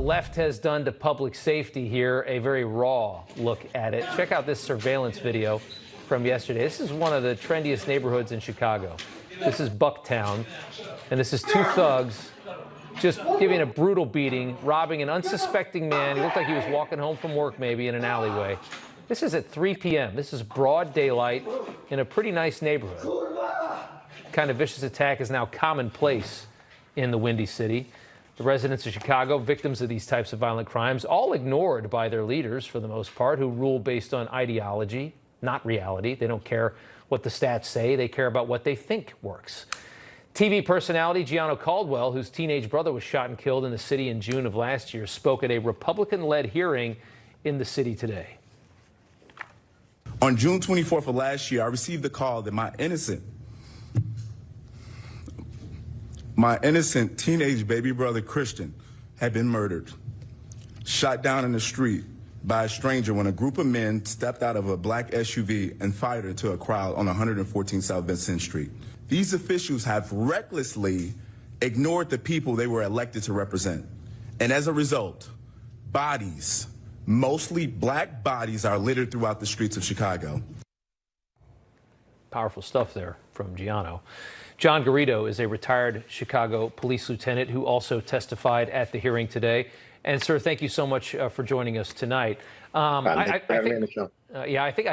left has done to public safety here, a very raw look at it. Check out this surveillance video from yesterday. This is one of the trendiest neighborhoods in Chicago. This is Bucktown, and this is two thugs just giving a brutal beating, robbing an unsuspecting man. He looked like he was walking home from work maybe in an alleyway. This is at 3 p.m. This is broad daylight in a pretty nice neighborhood. Kind of vicious attack is now commonplace in the Windy City. The residents of Chicago, victims of these types of violent crimes, all ignored by their leaders for the most part, who rule based on ideology, not reality. They don't care what the stats say. They care about what they think works. TV personality Gianno Caldwell, whose teenage brother was shot and killed in the city in June of last year, spoke at a Republican-led hearing in the city today. On June 24th of last year, I received the call that my innocent teenage baby brother, Christian, had been murdered, shot down in the street by a stranger when a group of men stepped out of a black SUV and fired into a crowd on 114 South Vincent Street. These officials have recklessly ignored the people they were elected to represent. And as a result, bodies, mostly black bodies, are littered throughout the streets of Chicago. Powerful stuff there from Gianno. John Garrido is a retired Chicago police lieutenant who also testified at the hearing today. And sir, thank you so much for joining us tonight. I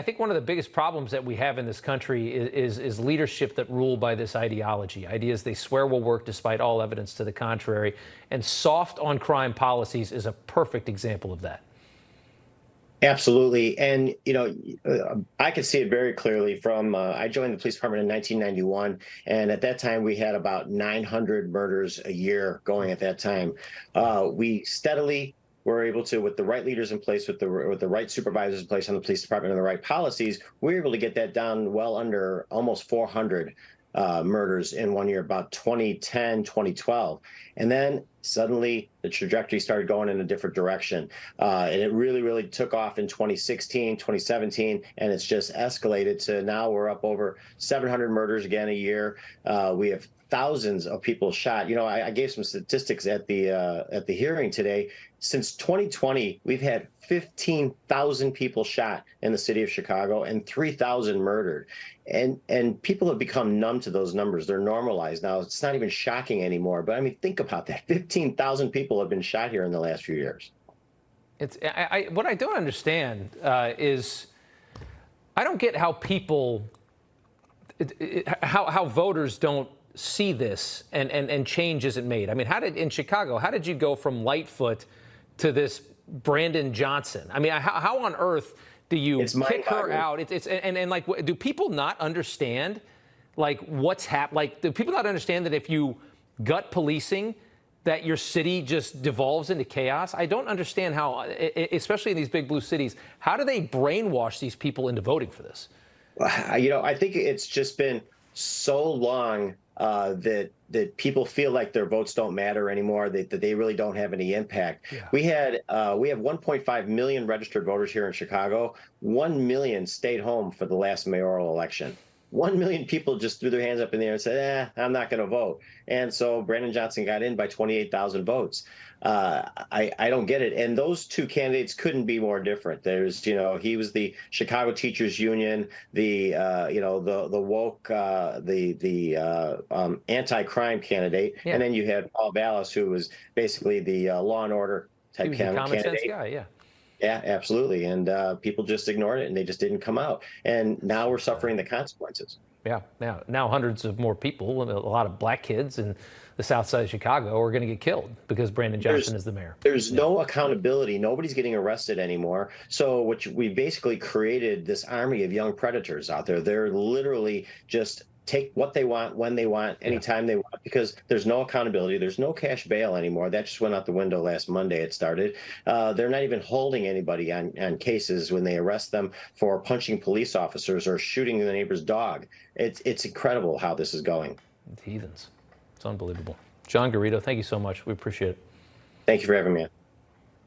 think one of the biggest problems that we have in this country is leadership that rule by this ideology. Ideas they swear will work despite all evidence to the contrary. And soft on crime policies is a perfect example of that. Absolutely. And, you know, I could see it very clearly from I joined the police department in 1991. And at that time, we had about 900 murders a year going at that time. We steadily were able to, with the right leaders in place, with the right supervisors in place on the police department and the right policies, we were able to get that down well under almost 400 murders in 1 year, about 2010, 2012. And then suddenly the trajectory started going in a different direction. And it really, really took off in 2016, 2017, and it's just escalated to now we're up over 700 murders again a year. We have thousands of people shot. You know, I gave some statistics at the hearing today. Since 2020, we've had 15,000 people shot in the city of Chicago and 3,000 murdered. And people have become numb to those numbers. They're normalized now. It's not even shocking anymore. But I mean, think about that. 15,000 people have been shot here in the last few years. What I don't understand is I don't get how people, how voters don't see this and change isn't made. I mean, in Chicago, how did you go from Lightfoot to this Brandon Johnson? I mean, how on earth do you kick her out? And like, do people not understand like what's happened? Like, do people not understand that if you gut policing, that your city just devolves into chaos? I don't understand how, especially in these big blue cities, how do they brainwash these people into voting for this? You know, I think it's just been so long that people feel like their votes don't matter anymore, that they really don't have any impact. Yeah. We have 1.5 million registered voters here in Chicago. 1 million stayed home for the last mayoral election. 1 million people just threw their hands up in the air and said, I'm not going to vote. And so Brandon Johnson got in by 28,000 votes. I don't get it. And those two candidates couldn't be more different. There's, you know, he was the Chicago Teachers Union, the woke, anti-crime candidate. Yeah. And then you had Paul Vallis, who was basically the law and order type candidate. He was a common sense guy, yeah. Yeah, absolutely. And people just ignored it and they just didn't come out. And now we're suffering the consequences. Yeah. Now hundreds of more people, a lot of black kids in the south side of Chicago are going to get killed because Brandon Johnson is the mayor. There's no accountability. Nobody's getting arrested anymore. So we basically created this army of young predators out there. They're literally just take what they want, when they want, anytime they want, because there's no accountability. There's no cash bail anymore. That just went out the window last Monday. It started. They're not even holding anybody on cases when they arrest them for punching police officers or shooting the neighbor's dog. It's incredible how this is going. It's heathens. It's unbelievable. John Garrido, thank you so much. We appreciate it. Thank you for having me on.